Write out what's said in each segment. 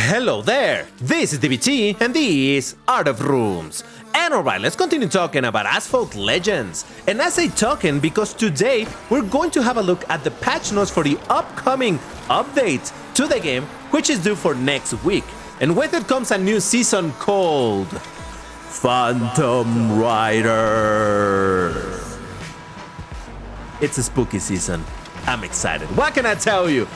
Hello there, this is 𝐏𝐻𝐻𝐿 and this is Art of Rooms. And alright, let's continue talking about Asphalt Legends. And I say talking because today we're going to have a look at the patch notes for the upcoming update to the game, which is due for next week. And with it comes a new season called Phantom Rider. It's a spooky season. I'm excited. What can I tell you?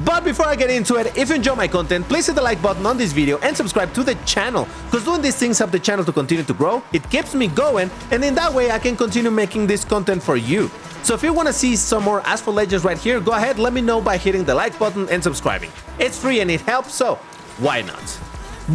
But before I get into it, if you enjoy my content, please hit the like button on this video and subscribe to the channel, because doing these things help the channel to continue to grow. It keeps me going, and in that way I can continue making this content for you. So if you want to see some more Asphalt Legends right here, go ahead, let me know by hitting the like button and subscribing. It's free and it helps, so why not?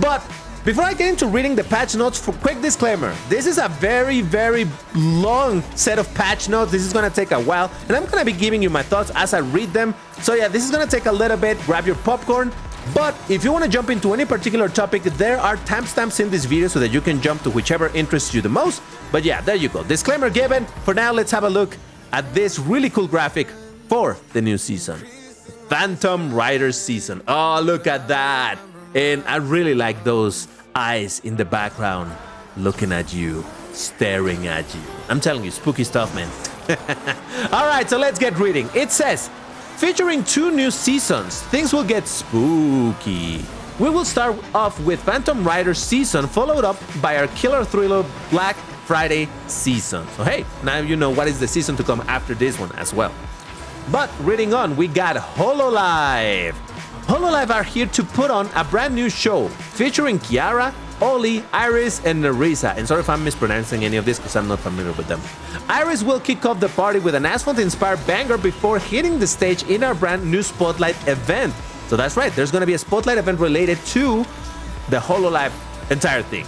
But before I get into reading the patch notes, for quick disclaimer, this is a very long set of patch notes. This is going to take a while, and I'm going to be giving you my thoughts as I read them. So yeah, this is going to take a little bit. Grab your popcorn. But if you want to jump into any particular topic, there are timestamps in this video so that you can jump to whichever interests you the most. But yeah, there you go. Disclaimer given. For now, let's have a look at this really cool graphic for the new season. Phantom Rider season. Oh, look at that. And I really like those eyes in the background looking at you, staring at you. I'm telling you, spooky stuff, man. All right, so let's get reading. It says, featuring 2 new seasons, things will get spooky. We will start off with Phantom Rider season, followed up by our killer thriller Black Friday season. So hey, now you know what is the season to come after this one as well. But reading on, we got Hololive. Hololive are here to put on a brand new show featuring Kiara, Oli, Iris, and Nerissa. And sorry if I'm mispronouncing any of this because I'm not familiar with them. Iris will kick off the party with an Asphalt-inspired banger before hitting the stage in our brand new Spotlight event. So that's right, there's going to be a Spotlight event related to the Hololive entire thing.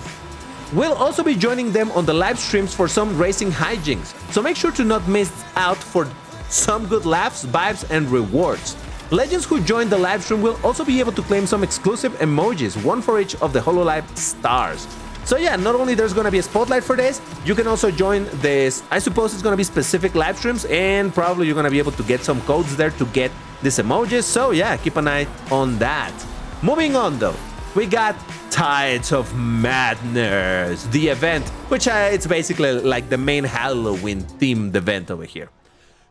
We'll also be joining them on the live streams for some racing hijinks. So make sure to not miss out for some good laughs, vibes, and rewards. Legends who join the live stream will also be able to claim some exclusive emojis, one for each of the Hololive stars. So yeah, not only there's going to be a spotlight for this, you can also join this. I suppose it's going to be specific live streams, and probably you're going to be able to get some codes there to get these emojis. So yeah, keep an eye on that. Moving on though, we got Tides of Madness, the event, which it's basically like the main Halloween themed event over here.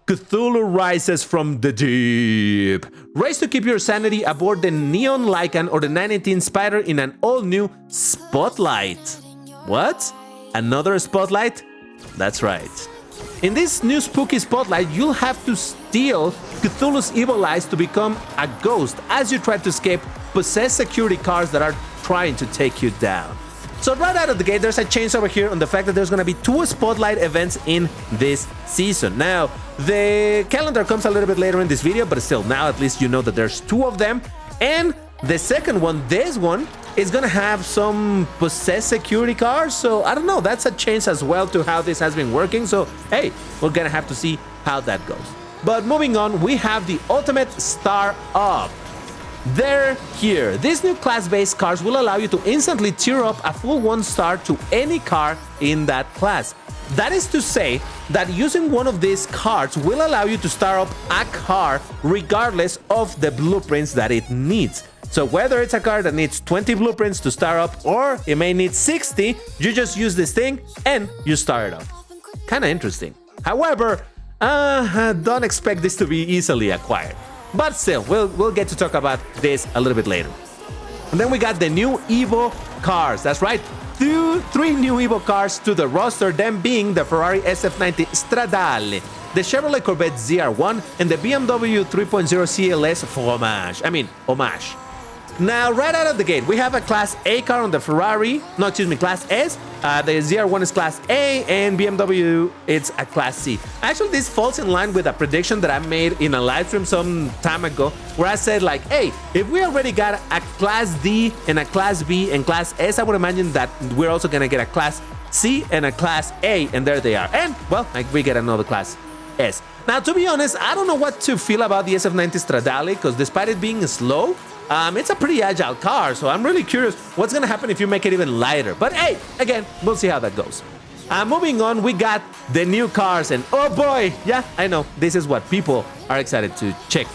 Cthulu rises from the deep. Race to keep your sanity aboard the Neon Lycan or the 918 Spider in an all-new Spotlight. What? Another Spotlight? That's right. In this new spooky Spotlight, you'll have to steal Cthulhu's evil eyes to become a ghost as you try to escape possessed security cars that are trying to take you down. So right out of the gate, there's a change over here on the fact that there's going to be 2 Spotlight events in this season. Now, the calendar comes a little bit later in this video, but still, now at least you know that there's 2 of them. And the second one, this one, is going to have some possessed security cars. So I don't know, that's a change as well to how this has been working. So hey, we're going to have to see how that goes. But moving on, we have the Ultimate Star Up. They're here. These new class-based cars will allow you to instantly tier up a full 1 star to any car in that class. That is to say that using one of these cards will allow you to star up a car regardless of the blueprints that it needs. So whether it's a car that needs 20 blueprints to star up or it may need 60, you just use this thing and you star it up. Kinda interesting. However, don't expect this to be easily acquired. But still, we'll get to talk about this a little bit later. And then we got the new EVO Cars. That's right, 3 new EVO Cars to the roster, them being the Ferrari SF90 Stradale, the Chevrolet Corvette ZR1, and the BMW 3.0 CLS Homage. Now, right out of the gate, we have a Class A car on the Ferrari, Class S. The ZR1 is Class A, and BMW, it's a Class C. Actually, this falls in line with a prediction that I made in a live stream some time ago, where I said like, hey, if we already got a Class D and a Class B and Class S, I would imagine that we're also gonna get a Class C and a Class A, and there they are. And, well, we get another Class S. Now, to be honest, I don't know what to feel about the SF90 Stradale, because despite it being slow, it's a pretty agile car, so I'm really curious what's gonna happen if you make it even lighter. But hey, again, we'll see how that goes. Moving on, we got the new cars, and oh boy, yeah, I know, this is what people are excited to check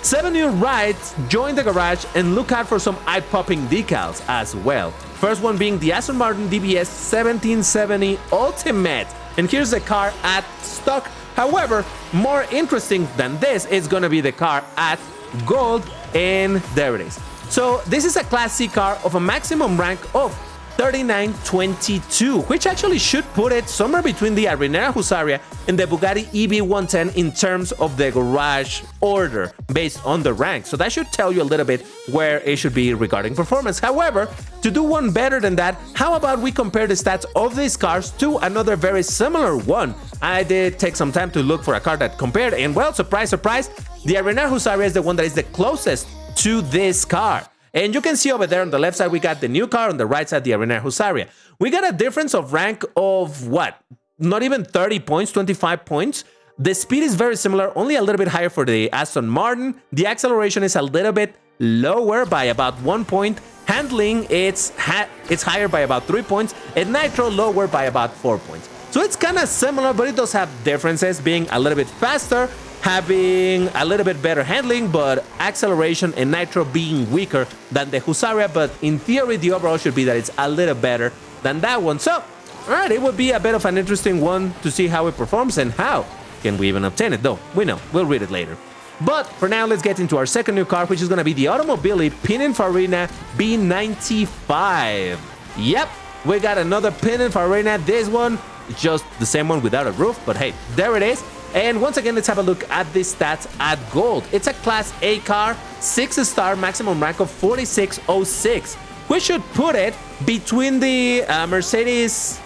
7 new rides, join the garage, and look out for some eye-popping decals as well. First one being the Aston Martin DBS 1770 Ultimate. And here's the car at stock. However, more interesting than this is gonna be the car at gold, and there it is. So this is a Class C car of a maximum rank of 3922, which actually should put it somewhere between the Arinera Husaria and the Bugatti EV110 in terms of the garage order based on the rank. So that should tell you a little bit where it should be regarding performance. However, to do one better than that, how about we compare the stats of these cars to another very similar one? I did take some time to look for a car that compared, and well, surprise, surprise, the Arinera Husaria is the one that is the closest to this car. And you can see over there on the left side, we got the new car, on the right side, the Arinera Husaria. We got a difference of rank of what? Not even 30 points, 25 points. The speed is very similar, only a little bit higher for the Aston Martin. The acceleration is a little bit lower by about 1 point. Handling, it's higher by about 3 points. And nitro lower by about 4 points. So it's kind of similar, but it does have differences, being a little bit faster, having a little bit better handling, but acceleration and nitro being weaker than the Husaria. But in theory, the overall should be that it's a little better than that one. So, all right, it would be a bit of an interesting one to see how it performs and how can we even obtain it, though. We know, we'll read it later. But for now, let's get into our second new car, which is going to be the Automobili Pininfarina B95. Yep, we got another Pininfarina. This one, just the same one without a roof, but hey, there it is. And once again, let's have a look at the stats at gold. It's a Class A car, 6-star, maximum rank of 4606, which should put it between the Mercedes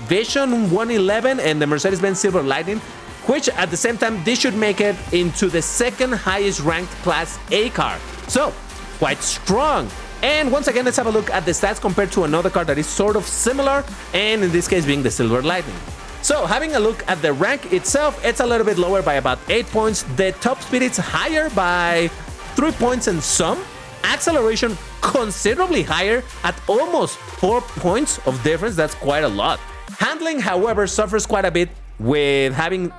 Vision 111 and the Mercedes-Benz Silver Lightning, which at the same time, this should make it into the second highest ranked Class A car. So, quite strong. And once again, let's have a look at the stats compared to another car that is sort of similar, and in this case being the Silver Lightning. So, having a look at the rank itself, it's a little bit lower by about 8 points. The top speed is higher by 3 points and some. Acceleration considerably higher at almost 4 points of difference. That's quite a lot. Handling, however, suffers quite a bit with having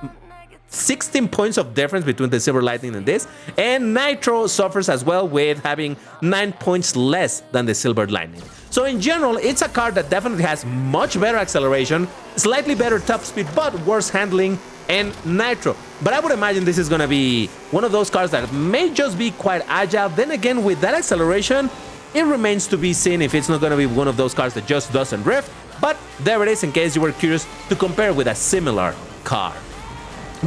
16 points of difference between the Silver Lightning and this. And Nitro suffers as well with having 9 points less than the Silver Lightning. So in general, it's a car that definitely has much better acceleration, slightly better top speed, but worse handling and nitro. But I would imagine this is going to be one of those cars that may just be quite agile. Then again, with that acceleration, it remains to be seen if it's not going to be one of those cars that just doesn't drift. But there it is, in case you were curious to compare with a similar car.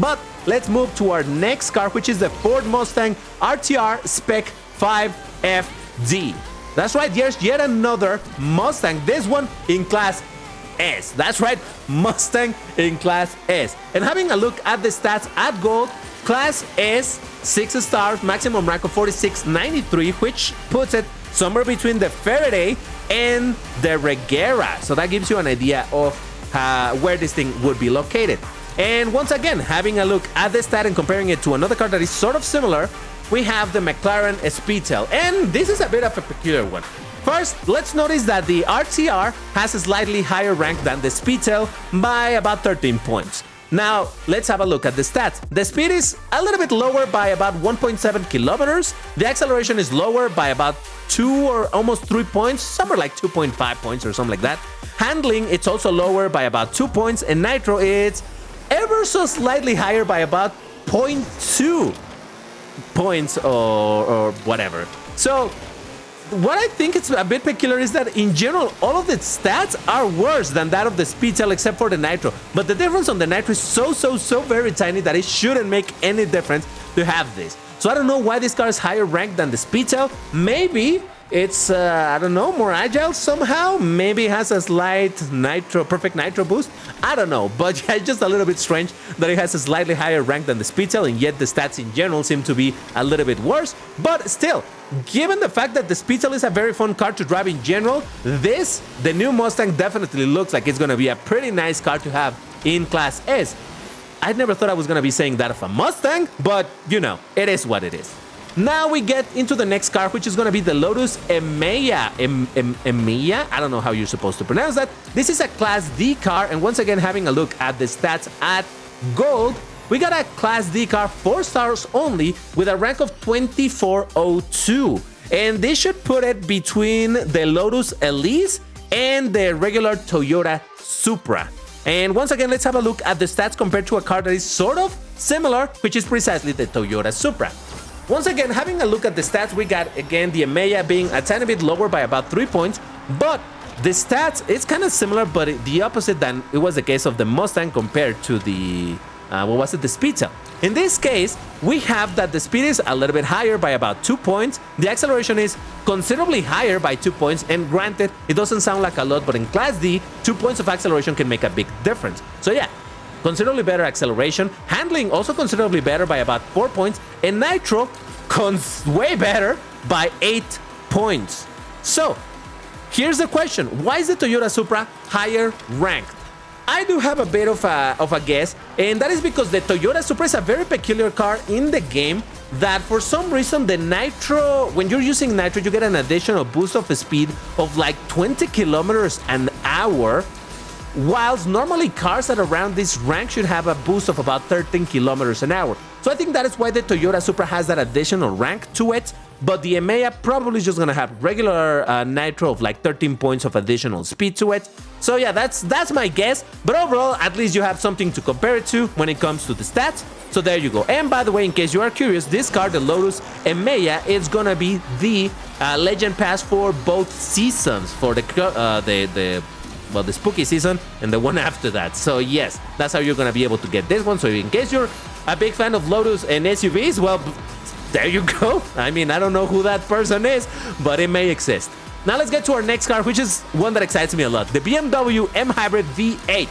But let's move to our next car, which is the Ford Mustang RTR Spec 5FD. That's right, there's yet another Mustang, this one in Class S. That's right, Mustang in Class S. And having a look at the stats at gold, Class S, 6 stars, maximum rank of 4693, which puts it somewhere between the Faraday and the Regera. So that gives you an idea of where this thing would be located. And once again, having a look at the stat and comparing it to another car that is sort of similar, we have the McLaren Speedtail, and this is a bit of a peculiar one. First, let's notice that the RTR has a slightly higher rank than the Speedtail by about 13 points. Now, let's have a look at the stats. The speed is a little bit lower by about 1.7 kilometers. The acceleration is lower by about 2 or almost 3 points, somewhere like 2.5 points or something like that. Handling, it's also lower by about 2 points, and nitro, it's ever so slightly higher by about 0.2 points or whatever. So what I think it's a bit peculiar is that in general all of the stats are worse than that of the Speedtail except for the nitro, but the difference on the nitro is so very tiny that it shouldn't make any difference to have this. So I don't know why this car is higher ranked than the Speedtail. Maybe it's I don't know, more agile somehow. Maybe it has a slight nitro, perfect nitro boost. I don't know, but yeah, it's just a little bit strange that it has a slightly higher rank than the Speedtail, and yet the stats in general seem to be a little bit worse. But still, given the fact that the Speedtail is a very fun car to drive in general, the new Mustang definitely looks like it's going to be a pretty nice car to have in Class S. I never thought I was going to be saying that of a Mustang, but you know, it is what it is. Now we get into the next car, which is going to be the Lotus Emeya. Emeya? I don't know how you're supposed to pronounce that. This is a Class D car, and once again, having a look at the stats at gold, we got a Class D car, 4 stars only, with a rank of 2402. And this should put it between the Lotus Elise and the regular Toyota Supra. And once again, let's have a look at the stats compared to a car that is sort of similar, which is precisely the Toyota Supra. Once again, having a look at the stats, we got, again, the 𝐏𝐻𝐸 being a tiny bit lower by about 3 points, but the stats, it's kind of similar, but the opposite than it was the case of the Mustang compared to the, the Speed Cell. In this case, we have that the speed is a little bit higher by about 2 points, the acceleration is considerably higher by 2 points, and granted, it doesn't sound like a lot, but in Class D, 2 points of acceleration can make a big difference. So yeah, considerably better acceleration, handling also considerably better by about 4 points, and nitro way better by 8 points. So here's the question, why is the Toyota Supra higher ranked? I do have a bit of a guess, and that is because the Toyota Supra is a very peculiar car in the game that for some reason the nitro, when you're using nitro, you get an additional boost of speed of like 20 kilometers an hour, whilst normally cars at around this rank should have a boost of about 13 kilometers an hour. So I think that is why the Toyota Supra has that additional rank to it, but the 𝐏𝐸𝐸 probably just gonna have regular nitro of like 13 points of additional speed to it. So yeah, that's my guess, but overall, at least you have something to compare it to when it comes to the stats. So there you go. And by the way, in case you are curious, this car, the Lotus 𝐏𝐸𝐸, is gonna be the Legend Pass for both seasons, for the spooky season and the one after that. So yes, that's how you're gonna be able to get this one. So in case you're a big fan of Lotus and SUVs, well, there you go. I mean, I don't know who that person is, but it may exist. Now let's get to our next car, which is one that excites me a lot. The BMW M Hybrid V8.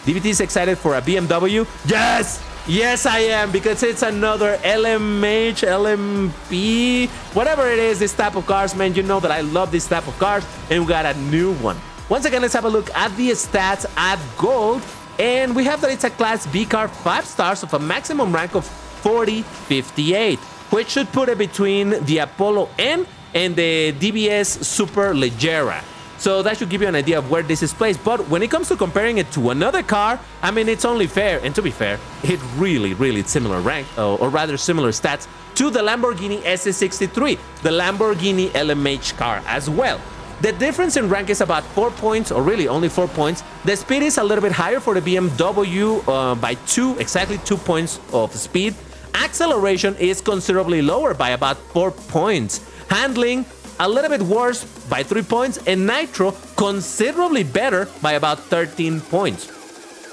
DVT is excited for a BMW? Yes! Yes, I am, because it's another LMH, LMP, whatever it is, this type of cars, man. You know that I love this type of cars, and we got a new one. Once again, let's have a look at the stats at gold, and we have that it's a Class B car, 5 stars of a maximum rank of 4058, which should put it between the Apollo N and the DBS Super Leggera. So that should give you an idea of where this is placed. But when it comes to comparing it to another car, I mean, it's only fair. And to be fair, it really similar rank, or rather similar stats to the Lamborghini SS63, the Lamborghini LMH car as well. The difference in rank is about 4 points, or really only 4 points. The speed is a little bit higher for the BMW by exactly 2 points of speed. Acceleration is considerably lower by about 4 points. Handling, a little bit worse by 3 points, and nitro considerably better by about 13 points.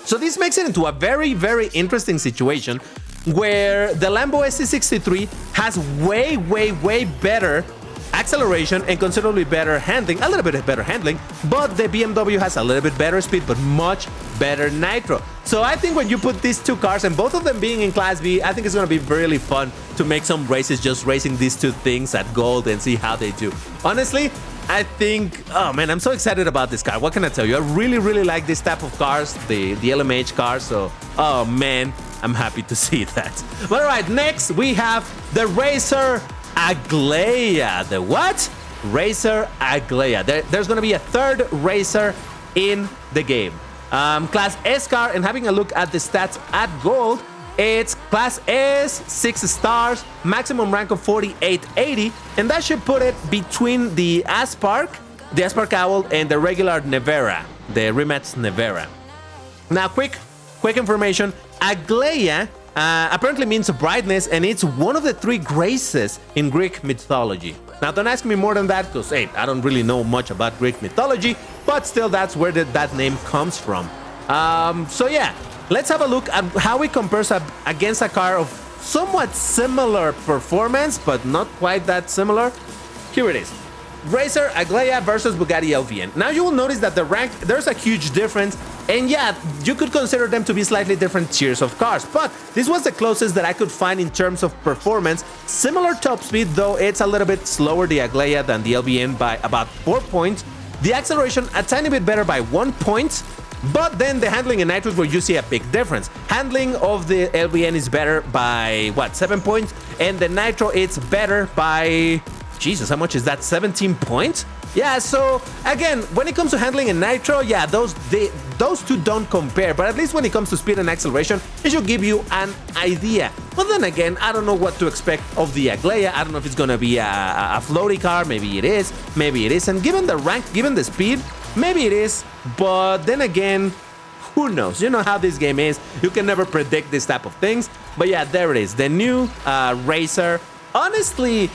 So this makes it into a very interesting situation where the Lambo SS63 has way better acceleration and considerably better handling, a little bit better handling, but the BMW has a little bit better speed, but much better nitro. So I think when you put these two cars, and both of them being in Class B, I think it's going to be really fun to make some races just racing these two things at gold and see how they do. Honestly, I think, oh man, I'm so excited about this car. What can I tell you? I really like this type of cars, the LMH cars, so, oh man, I'm happy to see that. But all right, next we have the Racer 𝐏𝐸𝐸. The what? Racer 𝐏𝐸𝐸. There's going to be a third racer in the game. Class S car, and having a look at the stats at gold, it's Class S, 6 stars, maximum rank of 4880, and that should put it between the Aspark Owl, and the regular Nevera, the Rimac Nevera. Now, quick information, 𝐏𝐸𝐸 apparently means brightness, and it's one of the 3 graces in Greek mythology. Now, don't ask me more than that, because, hey, I don't really know much about Greek mythology, but still, that's where that name comes from. So yeah, let's have a look at how it compares against a car of somewhat similar performance, but not quite that similar. Here it is. Racer 𝐏𝐸𝐸 versus Bugatti LVN. Now you will notice that the rank, there's a huge difference, and yeah, you could consider them to be slightly different tiers of cars, but this was the closest that I could find in terms of performance. Similar top speed, though it's a little bit slower, the 𝐏𝐸𝐸, than the LVN by about 4 points. The acceleration a tiny bit better by 1 point, but then the handling and nitro is where you see a big difference. Handling of the LVN is better by, what, 7 points, and the nitro it's better by, Jesus, how much is that? 17 points? Yeah, so again, when it comes to handling and nitro, yeah, those two don't compare, but at least when it comes to speed and acceleration, it should give you an idea. But then again, I don't know what to expect of the 𝐏𝐿𝐴. I don't know if it's gonna be a floaty car. Maybe it is, maybe it isn't. Given the rank, given the speed, maybe it is. But then again, who knows? You know how this game is. You can never predict this type of things. But yeah, there it is, the new racer. Honestly,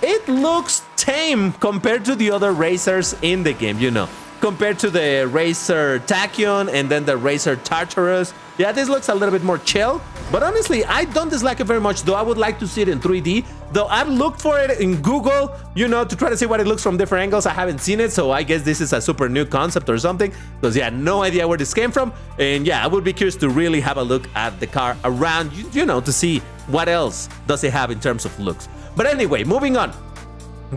it looks tame compared to the other racers in the game, you know. Compared to the racer Tachyon and then the racer Tartarus. Yeah, this looks a little bit more chill. But honestly, I don't dislike it very much, though I would like to see it in 3D. Though I've looked for it in Google, you know, to try to see what it looks from different angles. I haven't seen it, so I guess this is a super new concept or something. Because yeah, no idea where this came from. And yeah, I would be curious to really have a look at the car around, you know, to see what else does it have in terms of looks. But anyway, moving on.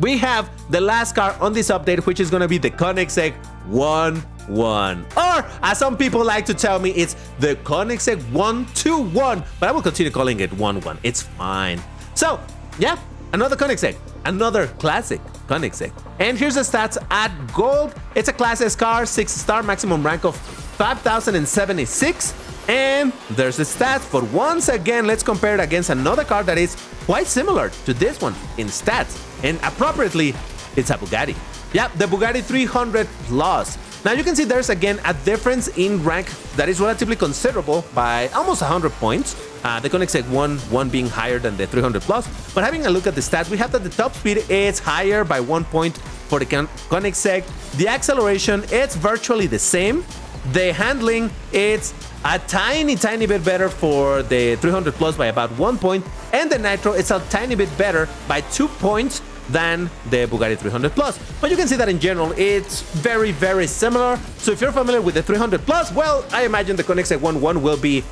We have the last car on this update, which is going to be the 𝐏𝐻𝐽𝐻 1.1. Or, as some people like to tell me, it's the 𝐏𝐻𝐽𝐻 1.2.1. But I will continue calling it 1.1. It's fine. So, yeah, another 𝐏𝐻𝐽𝐻. Another classic 𝐏𝐻𝐽𝐻. And here's the stats at gold. It's a Class S car, 6-star maximum rank of 5,076. And there's the stats, but once again, let's compare it against another car that is quite similar to this one in stats. And appropriately, it's a Bugatti. Yeah, the Bugatti 300 Plus. Now you can see there's again a difference in rank that is relatively considerable by almost 100 points. The 𝐏𝐻𝐽𝐻 1 being higher than the 300 Plus. But having a look at the stats, we have that the top speed is higher by 1 point for the 𝐏𝐻𝐽𝐻. The acceleration, it's virtually the same. The handling, it's a tiny bit better for the 300 Plus by about 1 point, and the nitro is a tiny bit better by 2 points than the Bugatti 300 Plus. But you can see that in general, it's very similar. So if you're familiar with the 300 Plus, well, I imagine the 𝐏𝐻𝐽𝐻 1.1 will be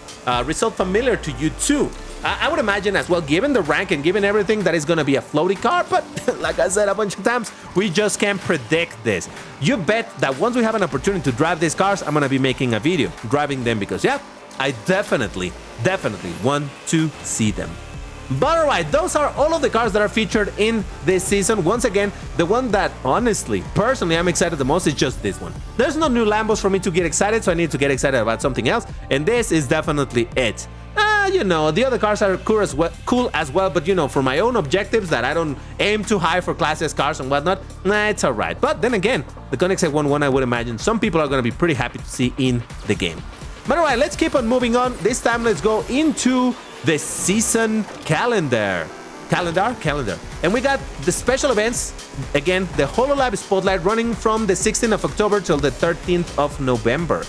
result familiar to you too. I would imagine as well, given the rank and given everything, that is going to be a floaty car. But like I said a bunch of times, we just can't predict this. You bet that once we have an opportunity to drive these cars, I'm going to be making a video driving them because, yeah, I definitely want to see them. But alright, those are all of the cars that are featured in this season. Once again, the one that honestly, personally, I'm excited the most is just this one. There's no new Lambos for me to get excited, so I need to get excited about something else. And this is definitely it. You know, the other cars are cool as well, but you know, for my own objectives that I don't aim too high for Class S cars and whatnot, nah, it's alright. But then again, the 𝐏𝐻𝐽𝐻 1.1, I would imagine some people are going to be pretty happy to see in the game. But alright, let's keep on moving on. This time, let's go into the season calendar. And we got the special events. Again, the Hololive Spotlight running from the 16th of October till the 13th of November.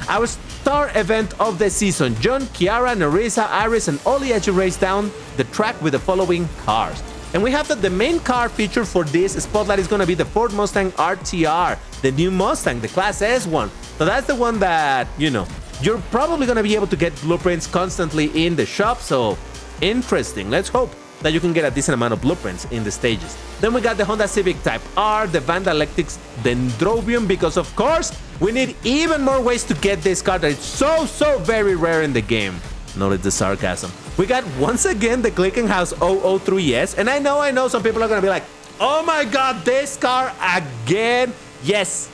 Our star event of the season, John, Kiara, Nerissa, Iris, and Oli as you race down the track with the following cars. And we have that the main car featured for this Spotlight is going to be the Ford Mustang RTR, the new Mustang, the Class S one. So that's the one that, you know, you're probably going to be able to get blueprints constantly in the shop. So interesting. Let's hope that you can get a decent amount of blueprints in the stages. Then we got the Honda Civic Type R, the Vanda Electric's Dendrobium, because of course we need even more ways to get this car that is so very rare in the game. Notice the sarcasm. We got once again the Glickenhaus 003S, and I know some people are gonna be like, oh my god, this car again. Yes,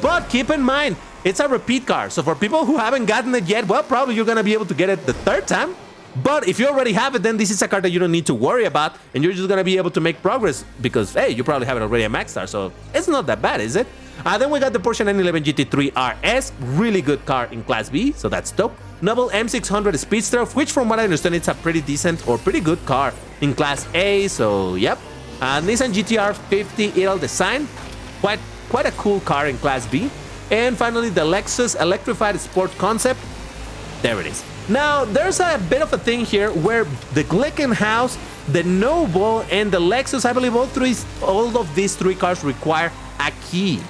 but keep in mind, it's a repeat car, so for people who haven't gotten it yet, well, probably you're gonna be able to get it the third time. But if you already have it, then this is a car that you don't need to worry about, and you're just gonna be able to make progress because, hey, you probably have it already at Max Star, so it's not that bad, is it? Then we got the Porsche 911 GT3 RS, really good car in Class B, so that's dope. Noble M600 Speedster, which from what I understand, it's a pretty decent or pretty good car in Class A, so yep. Nissan GTR 50 EL Design, quite a cool car in Class B. And finally, the Lexus Electrified Sport Concept. There it is. Now, there's a bit of a thing here where the Glickenhaus, the Noble, and the Lexus, I believe all of these three cars require a key.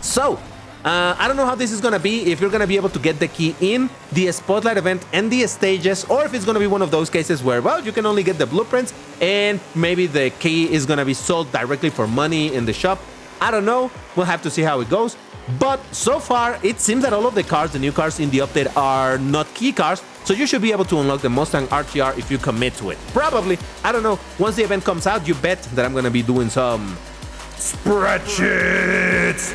So, I don't know how this is going to be, if you're going to be able to get the key in the Spotlight event and the stages, or if it's going to be one of those cases where, well, you can only get the blueprints and maybe the key is going to be sold directly for money in the shop. I don't know. We'll have to see how it goes. But so far, it seems that all of the cars, the new cars in the update, are not key cars, so you should be able to unlock the Mustang RTR if you commit to it. Probably. I don't know. Once the event comes out, you bet that I'm going to be doing some spreadsheets.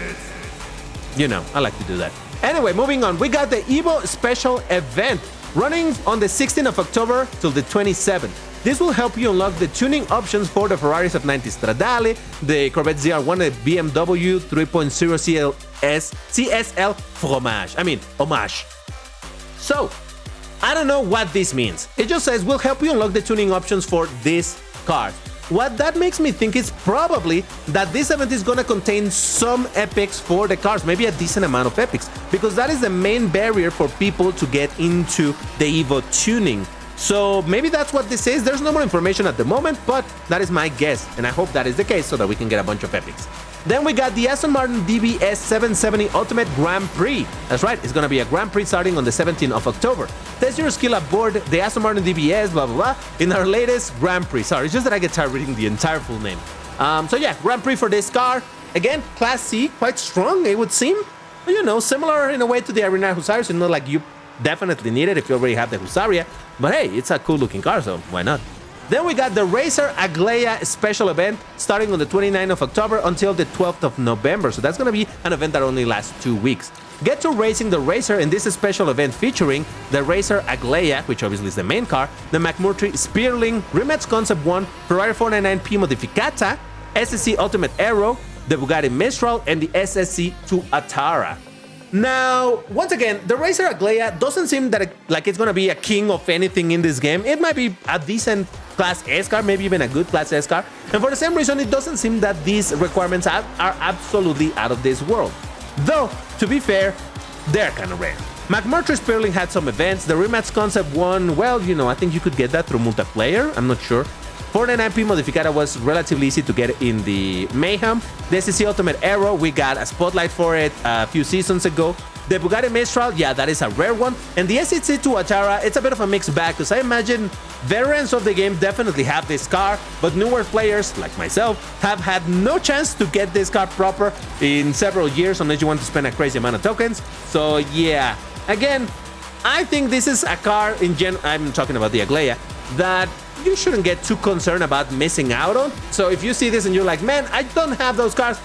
You know, I like to do that. Anyway, moving on, we got the EVO special event running on the 16th of October till the 27th. This will help you unlock the tuning options for the Ferraris of 90 Stradale, the Corvette ZR1, the BMW 3.0 CSL Homage. So, I don't know what this means. It just says we'll help you unlock the tuning options for these cars. What that makes me think is probably that this event is gonna contain some epics for the cars, maybe a decent amount of epics, because that is the main barrier for people to get into the EVO tuning. So maybe that's what this is. There's no more information at the moment, but that is my guess, and I hope that is the case so that we can get a bunch of epics. Then we got the Aston Martin DBS 770 Ultimate Grand Prix. That's right, it's gonna be a Grand Prix starting on the 17th of October. Test your skill aboard the Aston Martin DBS, blah, blah, blah, in our latest Grand Prix. Sorry, it's just that I get tired reading the entire full name. So yeah, Grand Prix for this car. Again, Class C, quite strong, it would seem. But, you know, similar in a way to the Arena Hussars, not like you definitely need it if you already have the Husaria. But hey, it's a cool looking car, so why not? Then we got the Racer 𝐏𝐽𝐻 special event starting on the 29th of October until the 12th of November. So that's going to be an event that only lasts 2 weeks. Get to racing the Racer in this special event featuring the Racer 𝐏𝐽𝐻, which obviously is the main car, the McMurtry Spearling, Rematch Concept 1, Ferrari 499P Modificata, SSC Ultimate Aero, the Bugatti Mistral, and the SSC Tuatara. Now, once again, the Racer 𝐏𝐽𝐻 doesn't seem that like it's going to be a king of anything in this game. It might be a decent Class S car, maybe even a good Class S car. And for the same reason, it doesn't seem that these requirements are absolutely out of this world. Though, to be fair, they're kind of rare. McMurtry Spearling had some events. The Rematch Concept 1, well, you know, I think you could get that through multiplayer. I'm not sure. 499P Modificata was relatively easy to get in the Mayhem. The SSC Ultimate Aero, we got a Spotlight for it a few seasons ago. The Bugatti Mistral, yeah, that is a rare one. And the SSC Tuatara, it's a bit of a mixed bag, because I imagine veterans of the game definitely have this car, but newer players, like myself, have had no chance to get this car proper in several years unless you want to spend a crazy amount of tokens. So yeah, again, I think this is a car I'm talking about the 𝐏𝐽𝐻, that you shouldn't get too concerned about missing out on. So if you see this and you're like, man, I don't have those cars,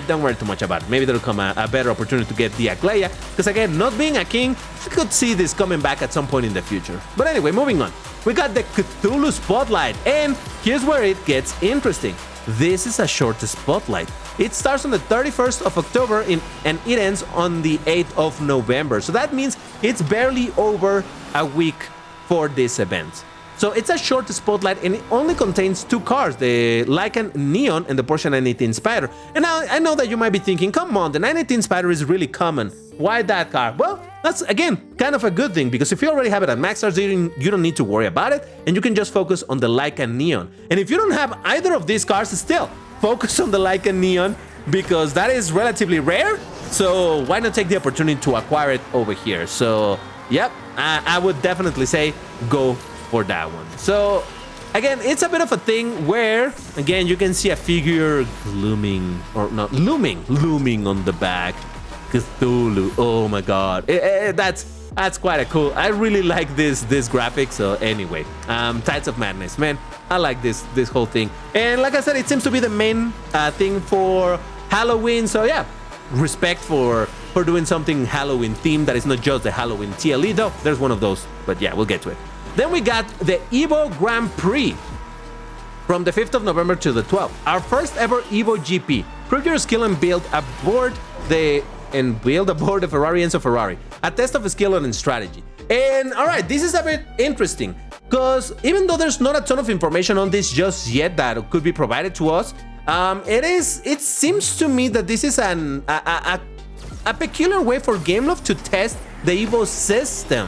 don't worry too much about it. Maybe there'll come a better opportunity to get the 𝐏𝐽𝐻, because again, not being a king, you could see this coming back at some point in the future. But anyway, moving on. We got the Cthulu Spotlight, and here's where it gets interesting. This is a short spotlight. It starts on the 31st of October and it ends on the 8th of November. So that means it's barely over a week for this event. So it's a short spotlight and it only contains 2 cars, the Lycan Neon and the Porsche 918 Spyder. And now I know that you might be thinking, come on, the 918 Spyder is really common. Why that car? Well, that's again kind of a good thing, because if you already have it at Max Stars, you don't need to worry about it and you can just focus on the Lycan Neon. And if you don't have either of these cars, still focus on the Lycan Neon, because that is relatively rare. So why not take the opportunity to acquire it over here? So yep, I would definitely say go for that one. So again, it's a bit of a thing where again you can see a figure looming on the back. Cthulhu, oh my god, that's quite a cool. I really like this graphic. So anyway, Tides of Madness, man, I like this whole thing. And like I said, it seems to be the main thing for Halloween. So yeah, respect for doing something Halloween themed that is not just the Halloween TLE, though there's one of those, but yeah, we'll get to it. Then we got the EVO Grand Prix from the 5th of November to the 12th. Our first ever EVO GP. Prove your skill and build aboard the Ferrari Enzo Ferrari. A test of skill and strategy. And all right, this is a bit interesting, because even though there's not a ton of information on this just yet that could be provided to us, it seems to me that this is a peculiar way for Gameloft to test the EVO system.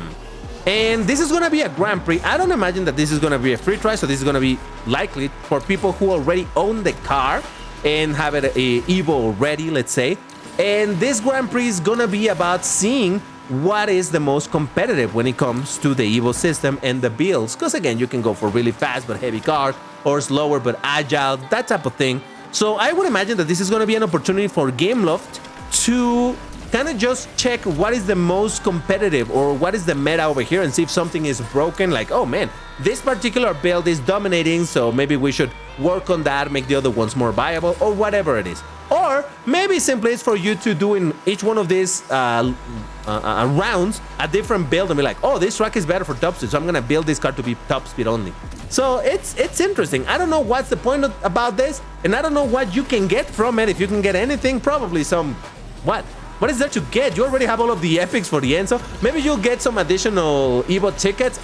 And this is going to be a Grand Prix. I don't imagine that this is going to be a free try, so this is going to be likely for people who already own the car and have it EVO already, let's say. And this Grand Prix is going to be about seeing what is the most competitive when it comes to the EVO system and the builds. Because again, you can go for really fast but heavy cars, or slower but agile, that type of thing. So I would imagine that this is going to be an opportunity for Gameloft to kind of just check what is the most competitive or what is the meta over here and see if something is broken. Like, oh man, this particular build is dominating, so maybe we should work on that, make the other ones more viable, or whatever it is. Or maybe simply it's for you to do in each one of these rounds a different build and be like, oh, this track is better for top speed, so I'm gonna build this car to be top speed only. So it's interesting. I don't know what's the point about this, and I don't know what you can get from it. If you can get anything, probably some... What is there to get? You already have all of the epics for the end, so maybe you'll get some additional EVO tickets.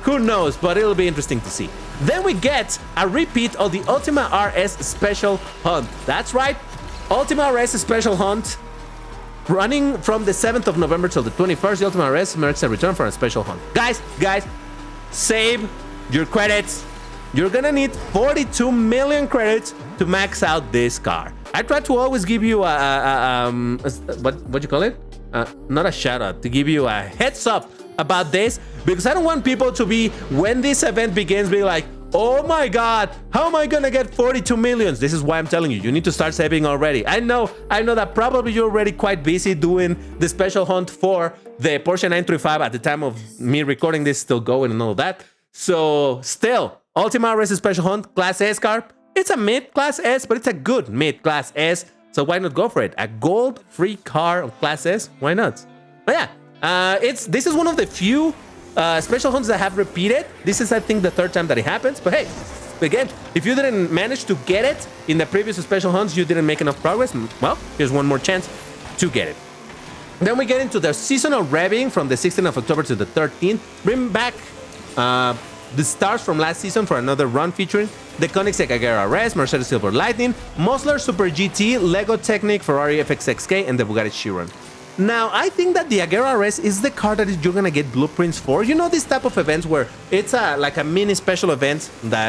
Who knows, but it'll be interesting to see. Then we get a repeat of the Ultima RS Special Hunt. That's right, Ultima RS Special Hunt, running from the 7th of November till the 21st. The Ultima RS marks a return for a special hunt. Guys, save your credits. You're gonna need 42 million credits to max out this car. I try to always give you what you call it? Not a shout out, to give you a heads up about this, because I don't want people to be, when this event begins, be like, oh my god, how am I gonna get 42 millions? This is why I'm telling you, you need to start saving already. I know that probably you're already quite busy doing the special hunt for the Porsche 935 at the time of me recording this, still going and all that. So still, Ultima RS Special Hunt, Class S car. It's a mid-class S, but it's a good mid-class S, so why not go for it? A gold-free car of Class S, why not? But yeah, this is one of the few special hunts that have repeated. This is, I think, the third time that it happens, but hey, again, if you didn't manage to get it in the previous special hunts, you didn't make enough progress, well, here's one more chance to get it. Then we get into the seasonal Revving from the 16th of October to the 13th. Bring back the stars from last season for another run featuring the Koenigsegg Agera RS, Mercedes Silver Lightning, Musler Super GT, Lego Technic, Ferrari FXXK, and the Bugatti Chiron. Now, I think that the Agera RS is the car that you're gonna get blueprints for. You know, this type of events where it's like a mini special event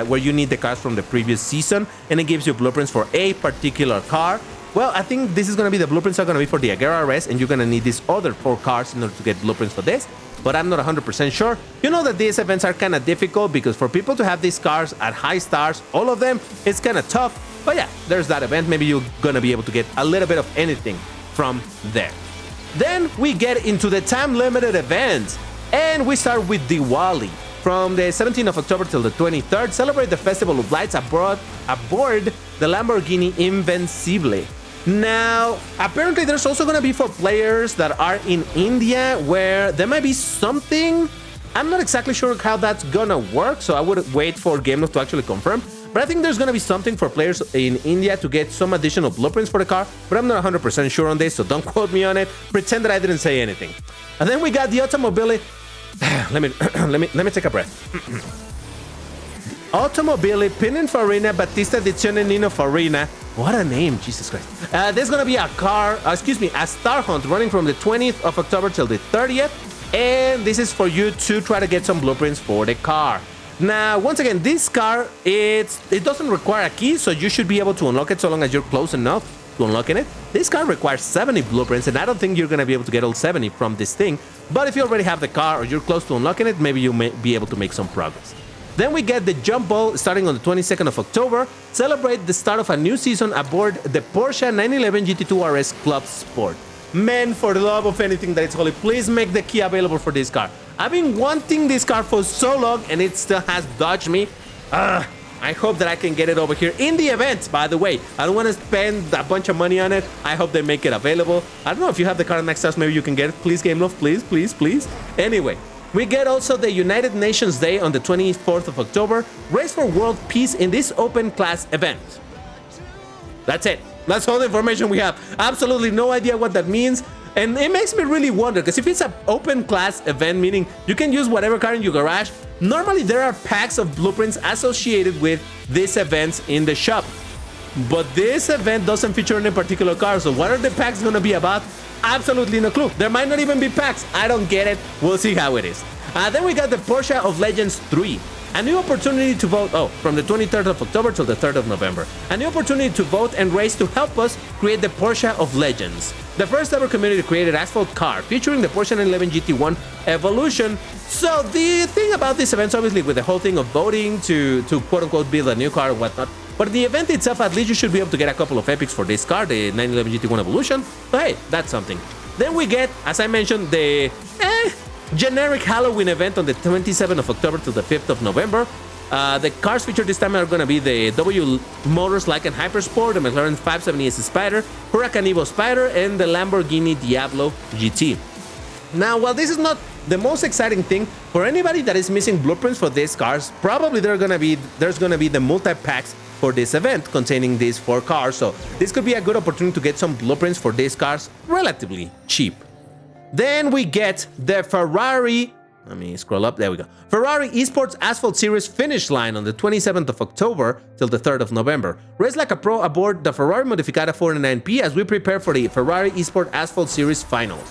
where you need the cars from the previous season and it gives you blueprints for a particular car. Well, I think this is gonna be the blueprints are gonna be for the Agera RS, and you're gonna need these other 4 cars in order to get blueprints for this. But I'm not 100% sure. You know that these events are kind of difficult because for people to have these cars at high stars, all of them, it's kind of tough. But yeah, there's that event. Maybe you're gonna be able to get a little bit of anything from there. Then we get into the time-limited events, and we start with Diwali. From the 17th of October till the 23rd, celebrate the Festival of Lights aboard the Lamborghini Invincible. Now, apparently there's also going to be for players that are in India where there might be something. I'm not exactly sure how that's going to work, so I would wait for GameLoft to actually confirm. But I think there's going to be something for players in India to get some additional blueprints for the car, but I'm not 100% sure on this, so don't quote me on it. Pretend that I didn't say anything. And then we got the Automobile. let me take a breath. Automobile Pininfarina Battista Edizione Nino Farina. What a name, Jesus Christ. There's gonna be a star hunt running from the 20th of October till the 30th, and this is for you to try to get some blueprints for the car. Now, once again, this car, it doesn't require a key, so you should be able to unlock it so long as you're close enough to unlocking it. This car requires 70 blueprints, and I don't think you're gonna be able to get all 70 from this thing, but if you already have the car or you're close to unlocking it, maybe you may be able to make some progress. Then we get the Jump Ball starting on the 22nd of October. Celebrate the start of a new season aboard the Porsche 911 GT2 RS Club Sport. Man, for the love of anything that is holy, please make the key available for this car. I've been wanting this car for so long and it still has dodged me. I hope that I can get it over here in the event, by the way. I don't want to spend a bunch of money on it. I hope they make it available. I don't know if you have the car on Next House, maybe you can get it. Please, GameLoft, please, please, please. Anyway. We get also the United Nations Day on the 24th of October. Race for world peace in this open class event. That's it. That's all the information we have. Absolutely no idea what that means. And it makes me really wonder, because if it's an open class event, meaning you can use whatever car in your garage, normally there are packs of blueprints associated with these events in the shop. But this event doesn't feature any particular car, so what are the packs going to be about? Absolutely no clue. There might not even be packs. I don't get it. We'll see how it is. Then we got the Porsche of Legends 3. A new opportunity to vote, from the 23rd of October till the 3rd of November. A new opportunity to vote and race to help us create the Porsche of Legends. The first ever community created Asphalt car featuring the Porsche 911 GT1 Evolution. So the thing about this event, obviously with the whole thing of voting to quote unquote build a new car or whatnot, but the event itself, at least you should be able to get a couple of epics for this car, the 911 GT1 Evolution. So hey, that's something. Then we get, as I mentioned, the generic Halloween event on the 27th of October to the 5th of November. The cars featured this time are going to be the W Motors Lycan Hypersport, the McLaren 570S Spider, Huracan Evo Spider, and the Lamborghini Diablo GT. Now, while this is not the most exciting thing, for anybody that is missing blueprints for these cars, probably there's going to be the multi-packs for this event containing these 4 cars, so this could be a good opportunity to get some blueprints for these cars relatively cheap. Then we get the Ferrari, let me scroll up, there we go. Ferrari Esports Asphalt Series finish line on the 27th of October till the 3rd of November. Race like a pro aboard the Ferrari Modificata 49P as we prepare for the Ferrari Esports Asphalt Series finals.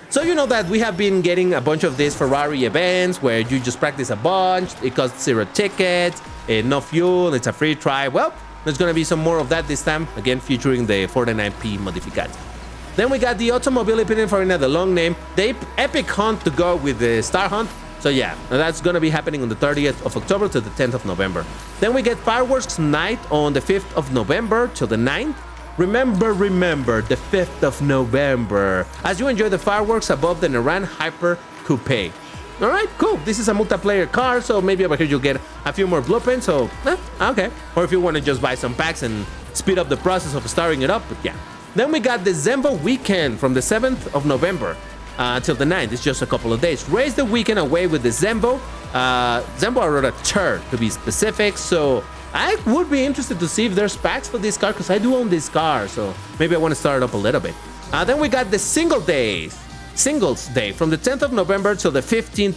So you know that we have been getting a bunch of these Ferrari events where you just practice a bunch, it costs 0 tickets, no fuel, it's a free try. Well, there's gonna be some more of that this time, again featuring the 49P Modificata. Then we got the Automobile Pininfarina, the long name, the Epic Hunt to go with the Star Hunt. So yeah, that's gonna be happening on the 30th of October to the 10th of November. Then we get Fireworks Night on the 5th of November till the 9th. Remember, the 5th of November, as you enjoy the fireworks above the Naran Hyper Coupe. All right, cool. This is a multiplayer car, so maybe over here you'll get a few more blueprints, so okay. Or if you want to just buy some packs and speed up the process of starting it up, but yeah. Then we got the Zenvo weekend from the 7th of November till the 9th. It's just a couple of days. Race the weekend away with the Zenvo. Zenvo Aurora Tur to be specific, so I would be interested to see if there's packs for this car because I do own this car, so maybe I want to start it up a little bit. Then we got the Singles Day from the 10th of November till the 15th.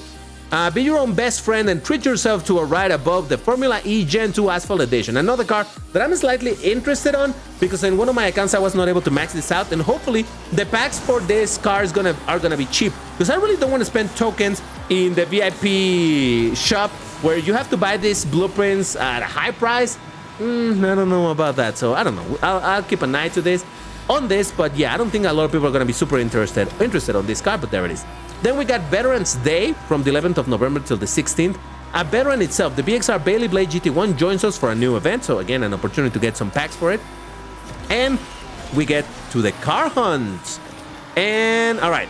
Be your own best friend and treat yourself to a ride above the Formula E Gen 2 Asphalt Edition. Another car that I'm slightly interested on because in one of my accounts I was not able to max this out, and hopefully the packs for this car are gonna be cheap because I really don't want to spend tokens in the VIP shop where you have to buy these blueprints at a high price. I don't know about that, so I don't know. I'll keep an eye to this on this, but yeah, I don't think a lot of people are gonna be super interested on this car, but there it is. Then we got Veterans Day from the 11th of November till the 16th. A veteran itself, the BXR Bailey Blade GT1 joins us for a new event, so again, an opportunity to get some packs for it. And we get to the car hunts. And all right,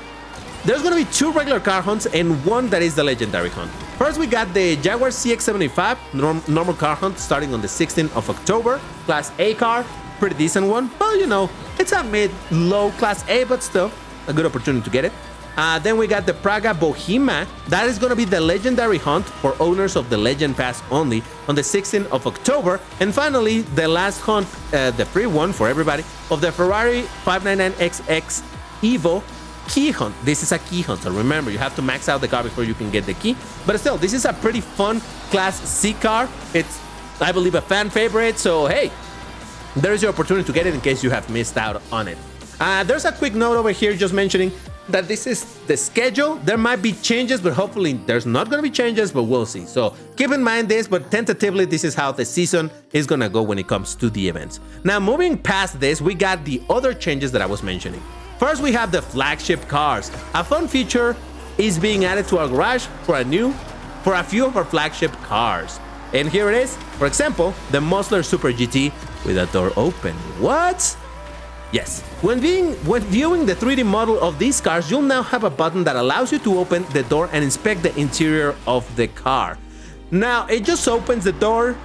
there's gonna be 2 regular car hunts and 1 that is the legendary hunt. First, we got the Jaguar CX-75 normal car hunt starting on the 16th of October. Class A car, pretty decent one. Well, you know, it's a mid-low Class A, but still a good opportunity to get it. Then we got the Praga Bohema. That is going to be the legendary hunt for owners of the Legend Pass only on the 16th of October. And finally, the last hunt, the free one for everybody, of the Ferrari 599XX EVO key hunt. This is a key hunt, so remember, you have to max out the car before you can get the key. But still, this is a pretty fun Class C car. It's, I believe, a fan favorite, so hey, there is your opportunity to get it in case you have missed out on it. There's a quick note over here just mentioning that this is the schedule. There might be changes, but hopefully there's not going to be changes, but we'll see. So keep in mind this, but tentatively, this is how the season is going to go when it comes to the events. Now, moving past this, we got the other changes that I was mentioning. First, we have the flagship cars. A fun feature is being added to our garage for a few of our flagship cars. And here it is. For example, the Musler Super GT with a door open. What? Yes. When viewing the 3D model of these cars, you'll now have a button that allows you to open the door and inspect the interior of the car. Now, it just opens the door.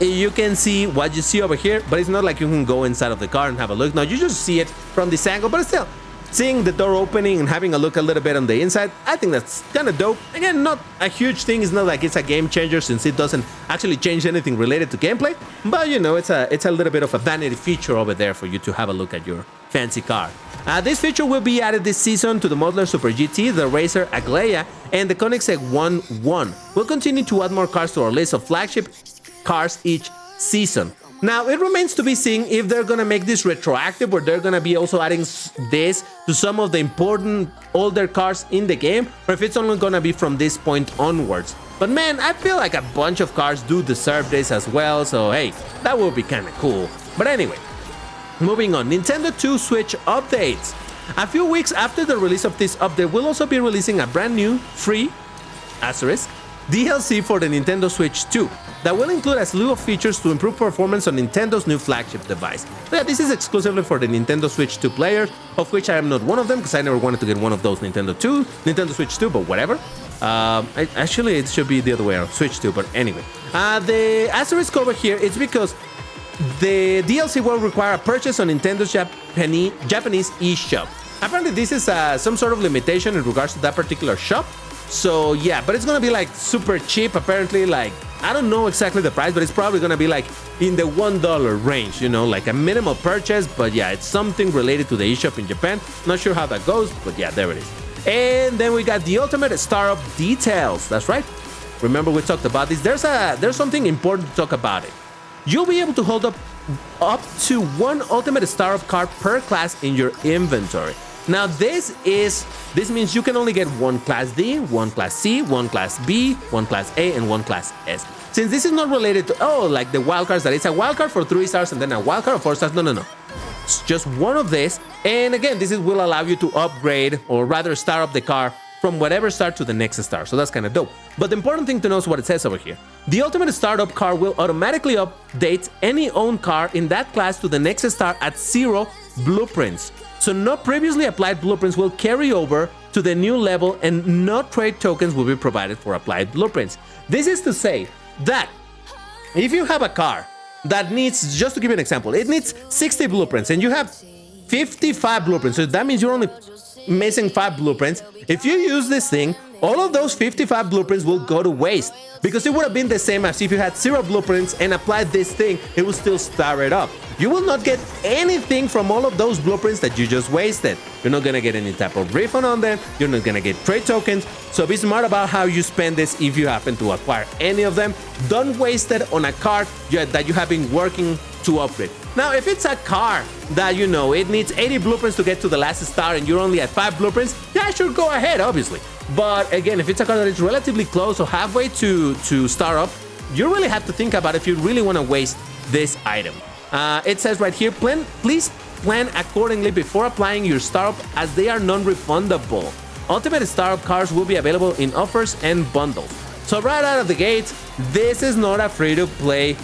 You can see what you see over here, but it's not like you can go inside of the car and have a look. No, you just see it from this angle, but still, seeing the door opening and having a look a little bit on the inside, I think that's kind of dope. Again, not a huge thing. It's not like it's a game changer since it doesn't actually change anything related to gameplay, but you know, it's a little bit of a vanity feature over there for you to have a look at your fancy car. This feature will be added this season to the Musler Super GT, the Racer 𝐏𝐿𝐴, and the Koenigsegg 1.1. We'll continue to add more cars to our list of flagship cars each season. Now, it remains to be seen if they're gonna make this retroactive or they're gonna be also adding this to some of the important older cars in the game, or if it's only gonna be from this point onwards. But man, I feel like a bunch of cars do deserve this as well, so hey, that would be kinda cool. But anyway, moving on, Nintendo 2 Switch updates. A few weeks after the release of this update, we'll also be releasing a brand new, free, * DLC for the Nintendo Switch 2. that will include a slew of features to improve performance on Nintendo's new flagship device. So yeah, this is exclusively for the Nintendo Switch 2 players, of which I am not one of them because I never wanted to get one of those Nintendo Switch 2, but whatever. Actually, it should be the other way around, Switch 2, but anyway. The asterisk over here is because the DLC will require a purchase on Nintendo's Japanese eShop. Apparently, this is some sort of limitation in regards to that particular shop. So yeah, but it's gonna be like super cheap. Apparently, like I don't know exactly the price, but it's probably gonna be like in the $1 range, you know, like a minimal purchase. But yeah, it's something related to the eShop in Japan. Not sure how that goes, but yeah, there it is. And then we got the ultimate startup details. That's right. Remember we talked about this. There's something important to talk about it. You'll be able to hold up to one ultimate startup car per class in your inventory. Now this means you can only get one Class D, one Class C, one Class B, one Class A, and one Class S. Since this is not related to, like the wildcards, that it's a wildcard for 3 stars and then a wildcard of 4 stars. No. It's just one of this. And again, will allow you to upgrade, or rather start up the car from whatever star to the next star. So that's kind of dope. But the important thing to know is what it says over here. The ultimate startup car will automatically update any owned car in that class to the next star at 0 blueprints. So no previously applied blueprints will carry over to the new level, and no trade tokens will be provided for applied blueprints. This is to say that if you have a car that needs, just to give you an example, it needs 60 blueprints and you have 55 blueprints. So that means you're only missing 5 blueprints. If you use this thing, all of those 55 blueprints will go to waste, because it would have been the same as if you had 0 blueprints and applied this thing, it will still star it up. You will not get anything from all of those blueprints that you just wasted. You're not gonna get any type of refund on them. You're not gonna get trade tokens. So be smart about how you spend this if you happen to acquire any of them. Don't waste it on a car that you have been working to upgrade. Now, if it's a car that, you know, it needs 80 blueprints to get to the last star and you're only at 5 blueprints, yeah, sure, go ahead, obviously. But again, if it's a car that is relatively close or halfway to star up, you really have to think about if you really want to waste this item. It says right here, please plan accordingly before applying your startup, as they are non-refundable. Ultimate startup cars will be available in offers and bundles. So right out of the gate, this is not a free-to-play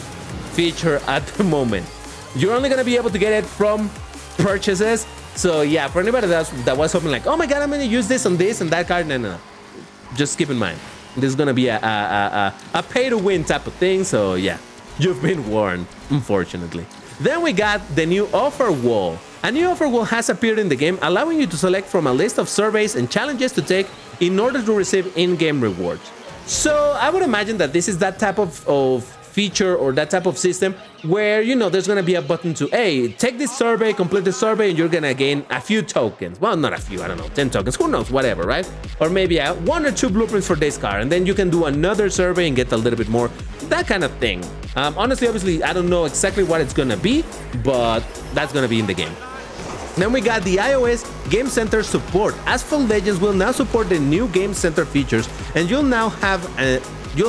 feature at the moment. You're only going to be able to get it from purchases. So yeah, for anybody that was hoping like, oh my god, I'm going to use this on this and that card, no. Just keep in mind, this is going to be a pay-to-win type of thing. So yeah, you've been warned, unfortunately. Then we got the new Offerwall. A new Offerwall has appeared in the game, allowing you to select from a list of surveys and challenges to take in order to receive in-game rewards. So I would imagine that this is that type of feature or that type of system where, you know, there's going to be a button to, hey, take this survey, complete the survey, and you're going to gain a few tokens. Well, not a few, I don't know, 10 tokens, who knows, whatever, right? Or maybe 1 or 2 blueprints for this car, and then you can do another survey and get a little bit more, that kind of thing. Honestly, obviously, I don't know exactly what it's going to be, but that's going to be in the game. Then we got the iOS Gamecenter support. Asphalt Legends will now support the new Gamecenter features, and you'll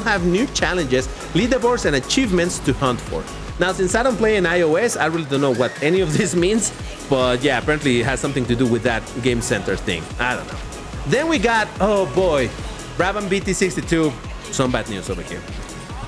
have new challenges, leaderboards, and achievements to hunt for. Now, since I don't play in iOS, I really don't know what any of this means, but yeah, apparently it has something to do with that Gamecenter thing. I don't know. Then we got, oh boy, Brabham BT62. Some bad news over here.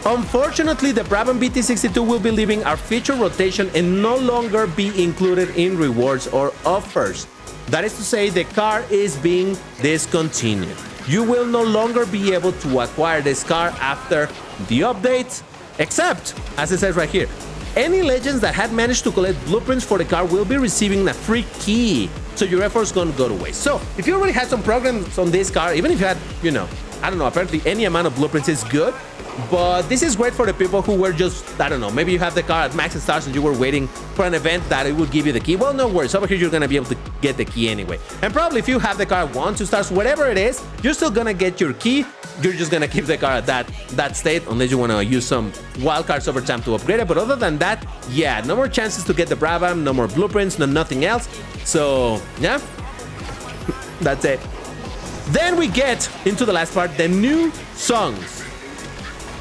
Unfortunately, the Brabham BT62 will be leaving our feature rotation and no longer be included in rewards or offers. That is to say, the car is being discontinued. You will no longer be able to acquire this car after the update, except, as it says right here, any legends that had managed to collect blueprints for the car will be receiving a free key, so your efforts gonna go to waste. So, if you already had some programs on this car, even if you had, you know, I don't know, apparently any amount of blueprints is good, but this is great for the people who were just, I don't know, maybe you have the car at max stars and you were waiting for an event that it would give you the key. Well, no worries, over here you're gonna be able to get the key anyway. And probably if you have the car at 1, 2 stars, whatever it is, you're still gonna get your key. You're just gonna keep the car at that state, unless you wanna use some wildcards over time to upgrade it. But other than that, yeah, no more chances to get the Brabham, no more blueprints, no nothing else. So, yeah, that's it. Then we get into the last part, the new songs.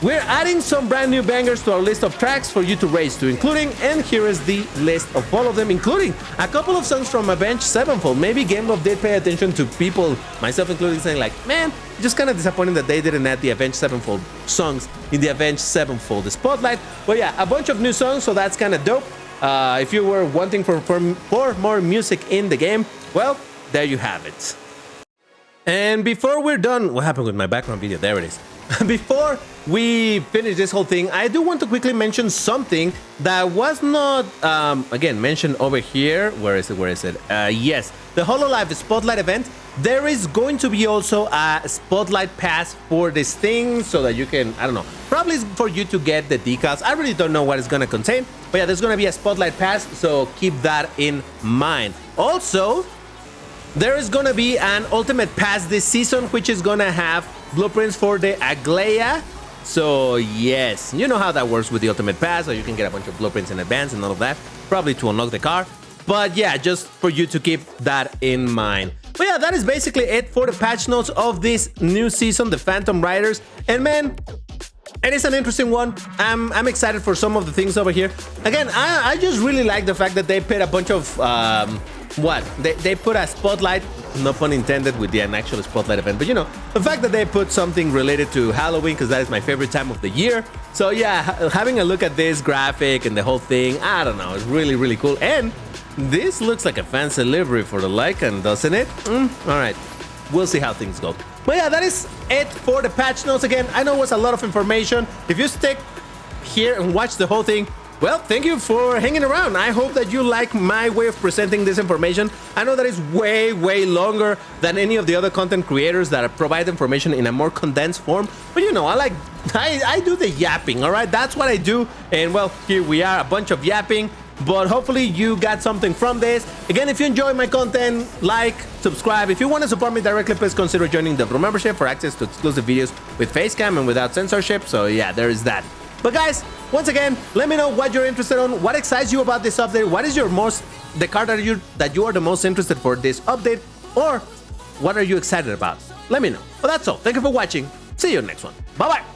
we're adding some brand new bangers to our list of tracks for you to race to, including, and here is the list of all of them, including a couple of songs from Avenged Sevenfold. Maybe Game Love did pay attention to people, myself including, saying like, man, just kind of disappointing that they didn't add the Avenged Sevenfold songs in the Avenged Sevenfold Spotlight. But yeah, a bunch of new songs, so that's kind of dope. If you were wanting for more music in the game, well, there you have it. And before we're done, what happened with my background video? There it is. Before we finish this whole thing, I do want to quickly mention something that was not, again, mentioned over here. Where is it? Yes, the Hololive Spotlight event. There is going to be also a Spotlight pass for this thing so that you can, I don't know, probably for you to get the decals. I really don't know what it's going to contain. But yeah, there's going to be a Spotlight pass, so keep that in mind. Also, there is gonna be an ultimate pass this season, which is gonna have blueprints for the 𝐏𝐿𝐴. So yes, you know how that works with the ultimate pass, so you can get a bunch of blueprints in advance and all of that, probably to unlock the car. But yeah, just for you to keep that in mind. But yeah, that is basically it for the patch notes of this new season, the Phantom Riders. And man, it is an interesting one. I'm excited for some of the things over here. Again, I just really like the fact that they put a bunch of they put a spotlight, no pun intended, with the actual spotlight event, but you know, the fact that they put something related to Halloween, because that is my favorite time of the year. So yeah, having a look at this graphic and the whole thing, I don't know, it's really, really cool. And this looks like a fancy livery for the Lycan, doesn't it? All right, we'll see how things go. But yeah, that is it for the patch notes. Again, I know it was a lot of information. If you stick here and watch the whole thing, well, thank you for hanging around. I hope that you like my way of presenting this information. I know that it's way, way longer than any of the other content creators that provide information in a more condensed form. But you know, I do the yapping, all right? That's what I do. And well, here we are, a bunch of yapping. But hopefully you got something from this. Again, if you enjoy my content, like, subscribe. If you want to support me directly, please consider joining the membership for access to exclusive videos with facecam and without censorship. So yeah, there is that. But guys, once again, let me know what you're interested in, what excites you about this update, what is the car that you are the most interested for this update, or what are you excited about? Let me know. Well, that's all. Thank you for watching. See you in the next one. Bye-bye.